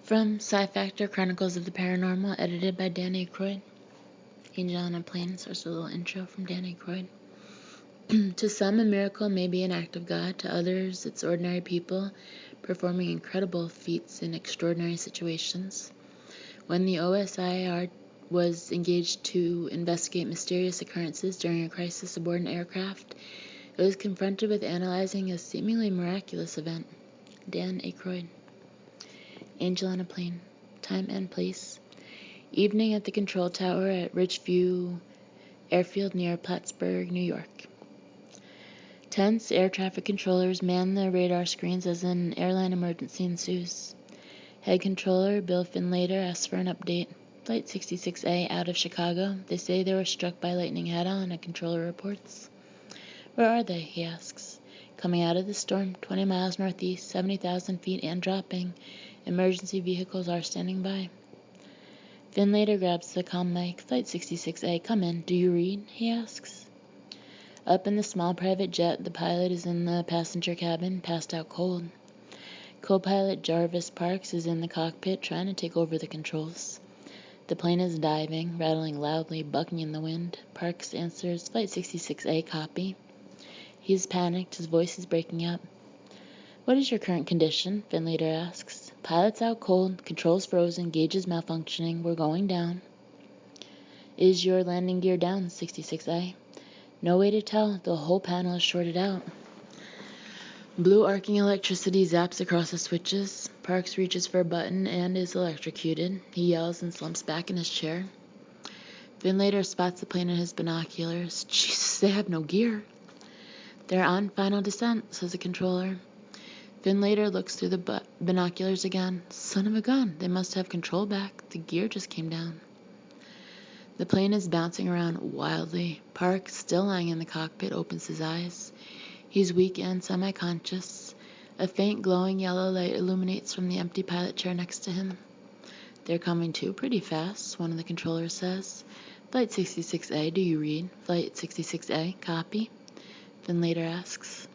From Sci Factor Chronicles of the Paranormal, edited by Dan Aykroyd. Angel on a Plane starts with a little intro from Dan Aykroyd. To some, a miracle may be an act of God. To others, it's ordinary people performing incredible feats in extraordinary situations. When the OSIR was engaged to investigate mysterious occurrences during a crisis aboard an aircraft, it was confronted with analyzing a seemingly miraculous event. Dan Aykroyd. Angel on a Plane. Time and place. Evening at the control tower at Ridgeview Airfield near Plattsburgh, New York. Tense air traffic controllers man the radar screens as an airline emergency ensues. Head controller Bill Finlater asks for an update. Flight 66A out of Chicago. They say they were struck by lightning head-on, a controller reports. Where are they? He asks. Coming out of the storm, 20 miles northeast, 70,000 feet and dropping. Emergency vehicles are standing by. Finlater grabs the comm mic. Flight 66A, come in. Do you read? He asks. Up in the small private jet, the pilot is in the passenger cabin, passed out cold. Co-pilot Jarvis Parks is in the cockpit trying to take over the controls. The plane is diving, rattling loudly, bucking in the wind. Parks answers, Flight 66A, copy. He's panicked, his voice is breaking up. What is your current condition? Finlater asks. Pilot's out cold, controls frozen, gauges malfunctioning, we're going down. Is your landing gear down, 66A? No way to tell, the whole panel is shorted out. Blue arcing electricity zaps across the switches. Parks reaches for a button and is electrocuted. He yells and slumps back in his chair. Finlater spots the plane in his binoculars. Jesus, they have no gear. They're on final descent, says the controller. Finlater looks through the binoculars again. Son of a gun, they must have control back. The gear just came down. The plane is bouncing around wildly. Parks, still lying in the cockpit, opens his eyes. He's weak and semi-conscious. A faint glowing yellow light illuminates from the empty pilot chair next to him. They're coming to pretty fast, one of the controllers says. Flight 66A, do you read? Flight 66A, copy. Finlater asks.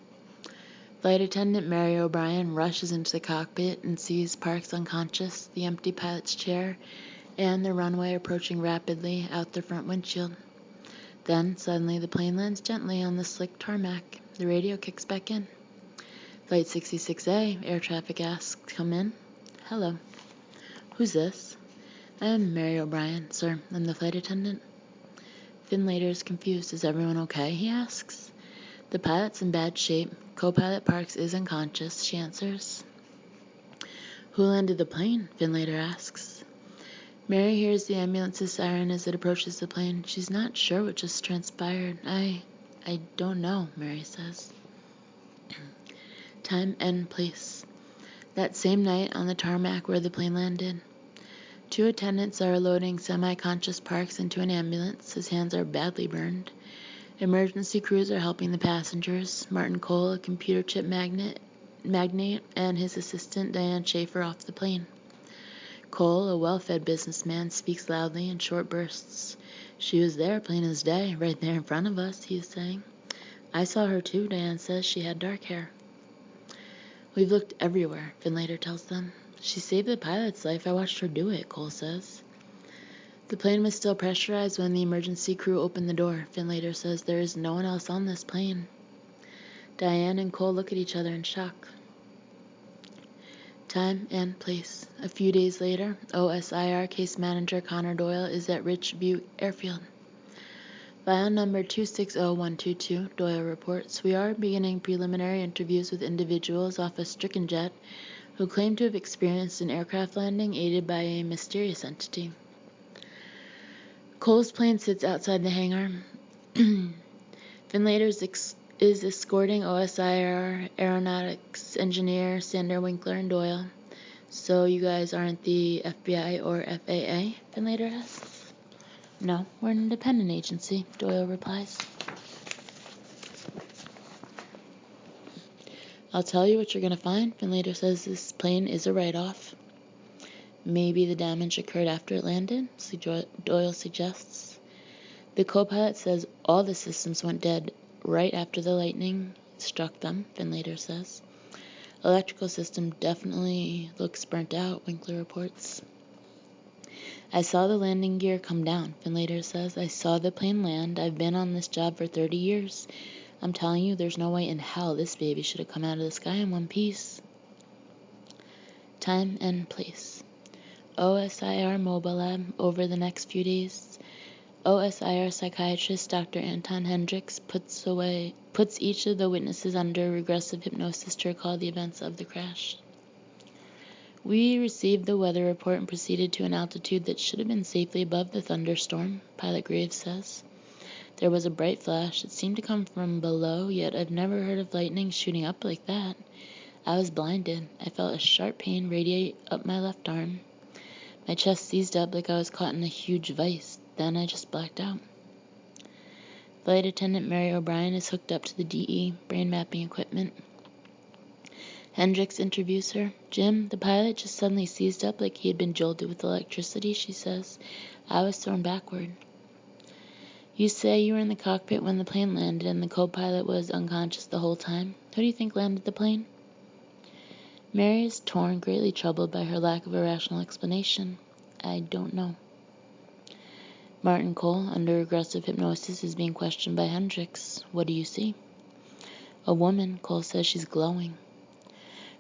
Flight attendant Mary O'Brien rushes into the cockpit and sees Parks unconscious, the empty pilot's chair, and the runway approaching rapidly out the front windshield. Then, suddenly, the plane lands gently on the slick tarmac. The radio kicks back in. Flight 66A, air traffic asks, come in. Hello. Who's this? I'm Mary O'Brien, sir. I'm the flight attendant. Finlater is confused. Is everyone okay? He asks. The pilot's in bad shape. Co-pilot Parks is unconscious, she answers. Who landed the plane? Finlater asks. Mary hears the ambulance's siren as it approaches the plane. She's not sure what just transpired. I don't know, Mary says. Time and place. That same night on the tarmac where the plane landed. 2 attendants are loading semi-conscious Parks into an ambulance. His hands are badly burned. Emergency crews are helping the passengers. Martin Cole, a computer chip magnate, and his assistant Diane Schaefer off the plane. Cole, a well-fed businessman, speaks loudly in short bursts. She was there, plain as day, right there in front of us, he is saying. I saw her too, Diane says. She had dark hair. We've looked everywhere, Finlater tells them. She saved the pilot's life. I watched her do it, Cole says. The plane was still pressurized when the emergency crew opened the door. Finlater says there is no one else on this plane. Diane and Cole look at each other in shock. Time and place. A few days later, OSIR case manager Connor Doyle is at Ridgeview Airfield. File number 260122, Doyle reports, we are beginning preliminary interviews with individuals off a stricken jet who claim to have experienced an aircraft landing aided by a mysterious entity. Cole's plane sits outside the hangar. Finlater is escorting OSIR aeronautics engineer Sander Winkler and Doyle. So you guys aren't the FBI or FAA? Finlater asks. No, we're an independent agency, Doyle replies. I'll tell you what you're going to find. Finlater says this plane is a write-off. Maybe the damage occurred after it landed, Doyle suggests. The co-pilot says all the systems went dead right after the lightning struck them, Finlater says. Electrical system definitely looks burnt out, Winkler reports. I saw the landing gear come down, Finlater says. I saw the plane land. I've been on this job for 30 years. I'm telling you, there's no way in hell this baby should have come out of the sky in one piece. Time and place. OSIR Mobile Lab over the next few days. OSIR psychiatrist Dr. Anton Hendricks puts each of the witnesses under regressive hypnosis to recall the events of the crash. We received the weather report and proceeded to an altitude that should have been safely above the thunderstorm, Pilot Graves says. There was a bright flash. It seemed to come from below, yet I've never heard of lightning shooting up like that. I was blinded. I felt a sharp pain radiate up my left arm. My chest seized up like I was caught in a huge vice. Then I just blacked out. Flight attendant Mary O'Brien is hooked up to the DE brain mapping equipment. Hendricks interviews her. Jim, the pilot, just suddenly seized up like he had been jolted with electricity, she says. I was thrown backward. You say you were in the cockpit when the plane landed and the co-pilot was unconscious the whole time. Who do you think landed the plane? Mary is torn, greatly troubled by her lack of a rational explanation. I don't know. Martin Cole, under aggressive hypnosis, is being questioned by Hendricks. What do you see? A woman, Cole says. She's glowing.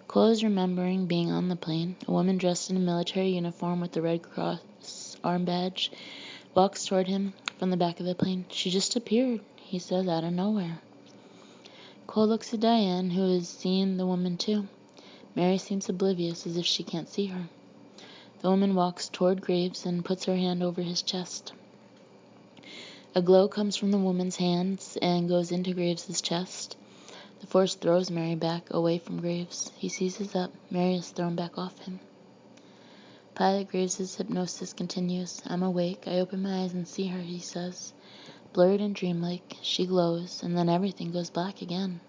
Cole is remembering being on the plane. A woman dressed in a military uniform with the Red Cross arm badge walks toward him from the back of the plane. She just appeared, he says, out of nowhere. Cole looks at Diane, who has seen the woman too. Mary seems oblivious, as if she can't see her. The woman walks toward Graves and puts her hand over his chest. A glow comes from the woman's hands and goes into Graves's chest. The force throws Mary back, away from Graves. He seizes up. Mary is thrown back off him. Pilot Graves's hypnosis continues. I'm awake. I open my eyes and see her, he says. Blurred and dreamlike, she glows, and then everything goes black again.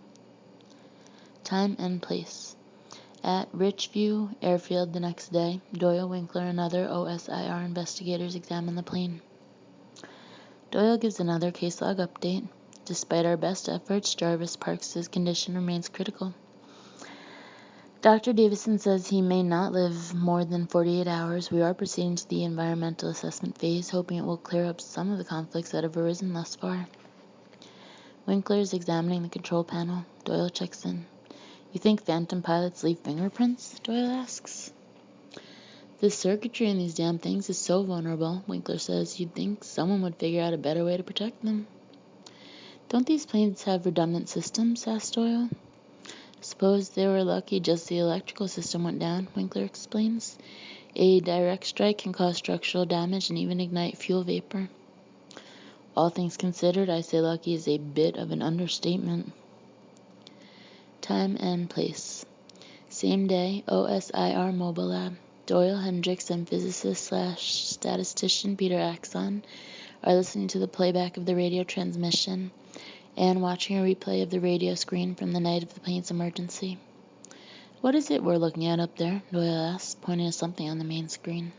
Time and place. At Richview Airfield the next day, Doyle, Winkler, and other OSIR investigators examine the plane. Doyle gives another case log update. Despite our best efforts, Jarvis Parks' condition remains critical. Dr. Davison says he may not live more than 48 hours. We are proceeding to the environmental assessment phase, hoping it will clear up some of the conflicts that have arisen thus far. Winkler is examining the control panel. Doyle checks in. You think phantom pilots leave fingerprints? Doyle asks. The circuitry in these damn things is so vulnerable, Winkler says. You'd think someone would figure out a better way to protect them. Don't these planes have redundant systems? Asked Doyle. Suppose they were lucky just the electrical system went down, Winkler explains. A direct strike can cause structural damage and even ignite fuel vapor. All things considered, I say lucky is a bit of an understatement. Time and place. Same day, OSIR Mobile Lab. Doyle, Hendricks, and physicist/statistician Peter Axon are listening to the playback of the radio transmission and watching a replay of the radio screen from the night of the plane's emergency. What is it we're looking at up there? Doyle asks, pointing to something on the main screen.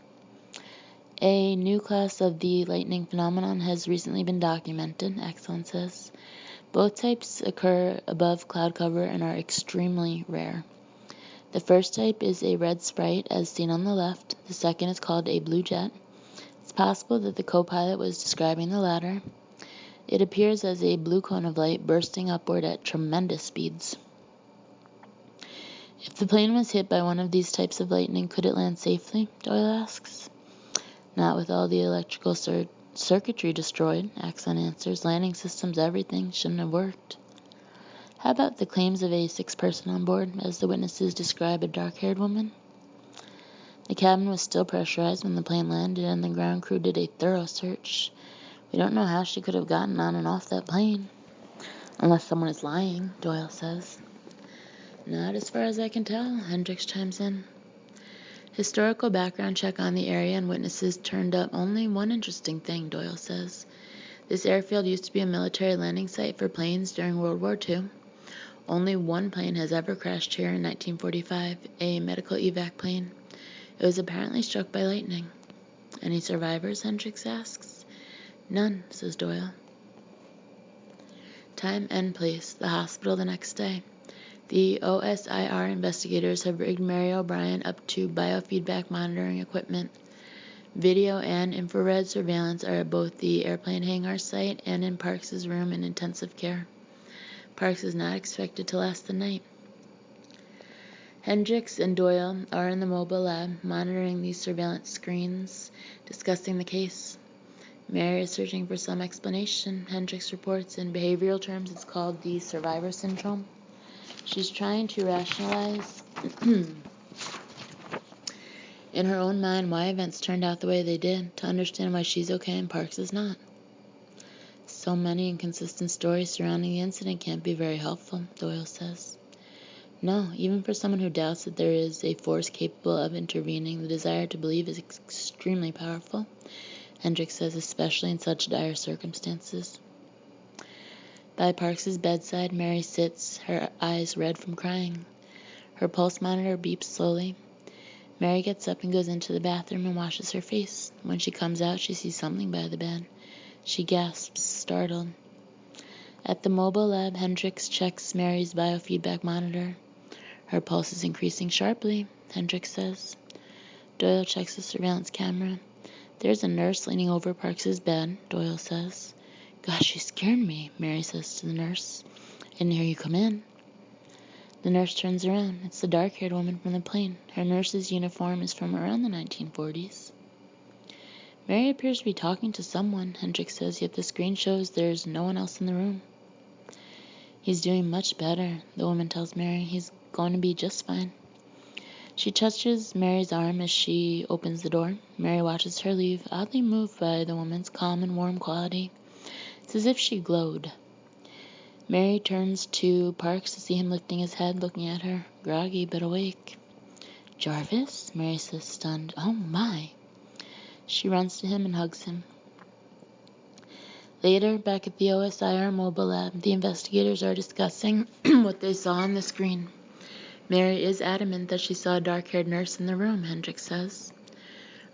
A new class of the lightning phenomenon has recently been documented, Axon says. Both types occur above cloud cover and are extremely rare. The first type is a red sprite, as seen on the left. The second is called a blue jet. It's possible that the co-pilot was describing the latter. It appears as a blue cone of light bursting upward at tremendous speeds. If the plane was hit by one of these types of lightning, could it land safely? Doyle asks. Not with all the electrical circuitry destroyed, Axon answers. Landing systems, everything, shouldn't have worked. How about the claims of a sixth person on board, as the witnesses describe a dark-haired woman? The cabin was still pressurized when the plane landed, and the ground crew did a thorough search. We don't know how she could have gotten on and off that plane. Unless someone is lying, Doyle says. Not as far as I can tell, Hendricks chimes in. Historical background check on the area and witnesses turned up only one interesting thing, Doyle says. This airfield used to be a military landing site for planes during World War II. Only one plane has ever crashed here in 1945, a medical evac plane. It was apparently struck by lightning. Any survivors, Hendricks asks. None, says Doyle. Time and place, the hospital the next day. The OSIR investigators have rigged Mary O'Brien up to biofeedback monitoring equipment. Video and infrared surveillance are at both the airplane hangar site and in Parks' room in intensive care. Parks is not expected to last the night. Hendricks and Doyle are in the mobile lab, monitoring these surveillance screens, discussing the case. Mary is searching for some explanation. Hendricks reports in behavioral terms it's called the survivor syndrome. She's trying to rationalize in her own mind why events turned out the way they did, to understand why she's okay and Parks is not. So many inconsistent stories surrounding the incident can't be very helpful, Doyle says. No, even for someone who doubts that there is a force capable of intervening, the desire to believe is extremely powerful, Hendricks says, especially in such dire circumstances. By Parks' bedside, Mary sits, her eyes red from crying. Her pulse monitor beeps slowly. Mary gets up and goes into the bathroom and washes her face. When she comes out, she sees something by the bed. She gasps, startled. At the mobile lab, Hendricks checks Mary's biofeedback monitor. Her pulse is increasing sharply, Hendricks says. Doyle checks the surveillance camera. There's a nurse leaning over Parks' bed, Doyle says. Gosh, you scared me, Mary says to the nurse. I didn't hear you come in. The nurse turns around. It's the dark-haired woman from the plane. Her nurse's uniform is from around the 1940s. Mary appears to be talking to someone, Hendricks says, yet the screen shows there's no one else in the room. He's doing much better, the woman tells Mary. He's going to be just fine. She touches Mary's arm as she opens the door. Mary watches her leave, oddly moved by the woman's calm and warm quality. It's as if she glowed. Mary turns to Parks to see him lifting his head, looking at her, groggy but awake. Jarvis? Mary says, stunned. Oh, my. She runs to him and hugs him. Later, back at the OSIR mobile lab, the investigators are discussing what they saw on the screen. Mary is adamant that she saw a dark-haired nurse in the room, Hendricks says.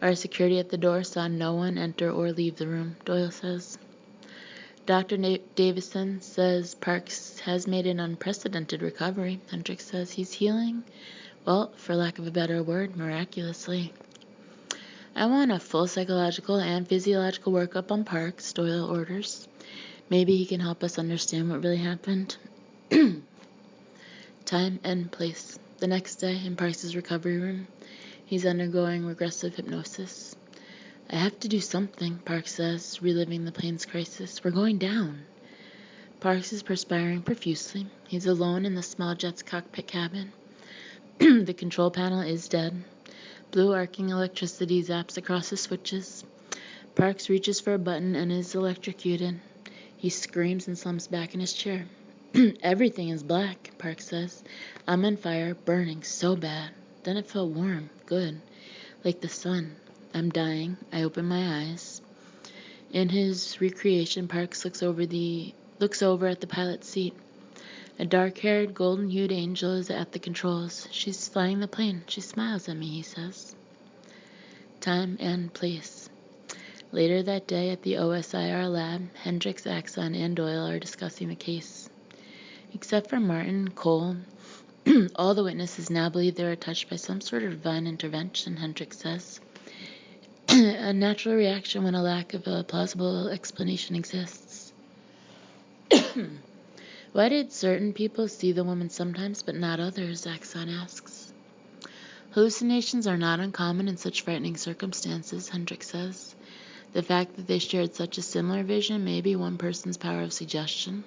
Our security at the door saw no one enter or leave the room, Doyle says. Dr. Davison says Parks has made an unprecedented recovery, Hendricks says. He's healing, well, for lack of a better word, miraculously. I want a full psychological and physiological workup on Parks, Doyle orders. Maybe he can help us understand what really happened. Time and place. The next day, in Parks' recovery room, he's undergoing regressive hypnosis. I have to do something, Parks says, reliving the plane's crisis. We're going down. Parks is perspiring profusely. He's alone in the small jet's cockpit cabin. The control panel is dead. Blue arcing electricity zaps across the switches. Parks reaches for a button and is electrocuted. He screams and slumps back in his chair. Everything is black, Parks says. I'm on fire, burning so bad. Then it felt warm, good, like the sun. I'm dying. I open my eyes. In his recreation, Parks looks over at the pilot's seat. A dark-haired, golden-hued angel is at the controls. She's flying the plane. She smiles at me, he says. Time and place. Later that day at the OSIR lab, Hendricks, Axon, and Doyle are discussing the case. Except for Martin Cole, all the witnesses now believe they were touched by some sort of divine intervention, Hendricks says. A natural reaction when a lack of a plausible explanation exists. Why did certain people see the woman sometimes but not others? Axon asks. Hallucinations are not uncommon in such frightening circumstances, Hendricks says. The fact that they shared such a similar vision may be one person's power of suggestion.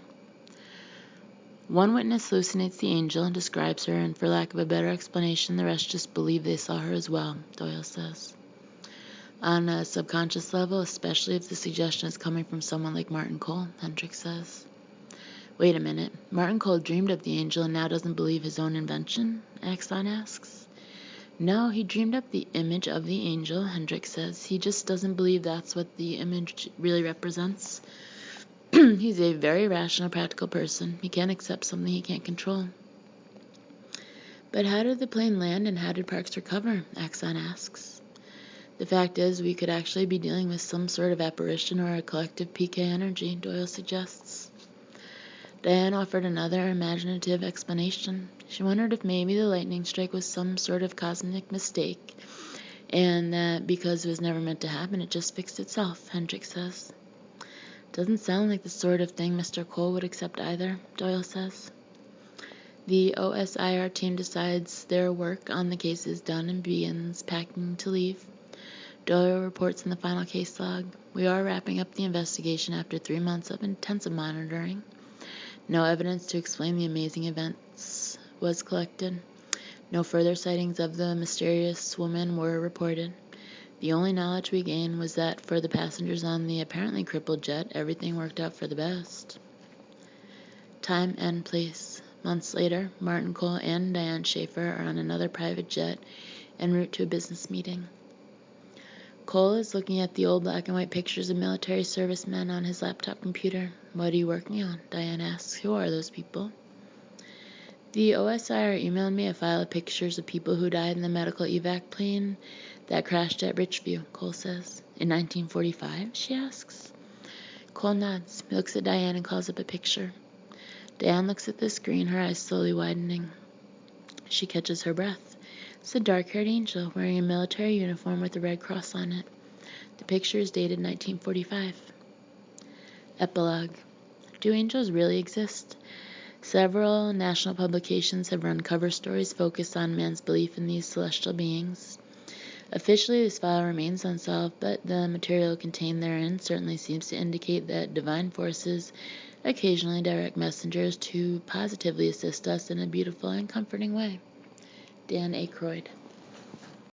One witness hallucinates the angel and describes her, and for lack of a better explanation, the rest just believe they saw her as well, Doyle says. On a subconscious level, especially if the suggestion is coming from someone like Martin Cole, Hendricks says. Wait a minute, Martin Cole dreamed of the angel and now doesn't believe his own invention? Axon asks. No, he dreamed up the image of the angel, Hendricks says. He just doesn't believe that's what the image really represents. He's a very rational, practical person. He can't accept something he can't control. But how did the plane land and how did Parks recover? Axon asks. The fact is, we could actually be dealing with some sort of apparition or a collective PK energy, Doyle suggests. Diane offered another imaginative explanation. She wondered if maybe the lightning strike was some sort of cosmic mistake, and that because it was never meant to happen, it just fixed itself, Hendricks says. Doesn't sound like the sort of thing Mr. Cole would accept either, Doyle says. The OSIR team decides their work on the case is done and begins packing to leave. Doyle reports in the final case log, "We are wrapping up the investigation after 3 months of intensive monitoring. No evidence to explain the amazing events was collected. No further sightings of the mysterious woman were reported. The only knowledge we gained was that for the passengers on the apparently crippled jet, everything worked out for the best." Time and place. Months later, Martin Cole and Diane Schaefer are on another private jet en route to a business meeting. Cole is looking at the old black and white pictures of military servicemen on his laptop computer. "What are you working on?" Diane asks. "Who are those people?" "The OSIR emailed me a file of pictures of people who died in the medical evac plane that crashed at Richview," Cole says. "In 1945, she asks. Cole nods. He looks at Diane and calls up a picture. Diane looks at the screen, her eyes slowly widening. She catches her breath. It's a dark-haired angel wearing a military uniform with a red cross on it. The picture is dated 1945. Epilogue. Do angels really exist? Several national publications have run cover stories focused on man's belief in these celestial beings. Officially, this file remains unsolved, but the material contained therein certainly seems to indicate that divine forces occasionally direct messengers to positively assist us in a beautiful and comforting way. Dan Aykroyd.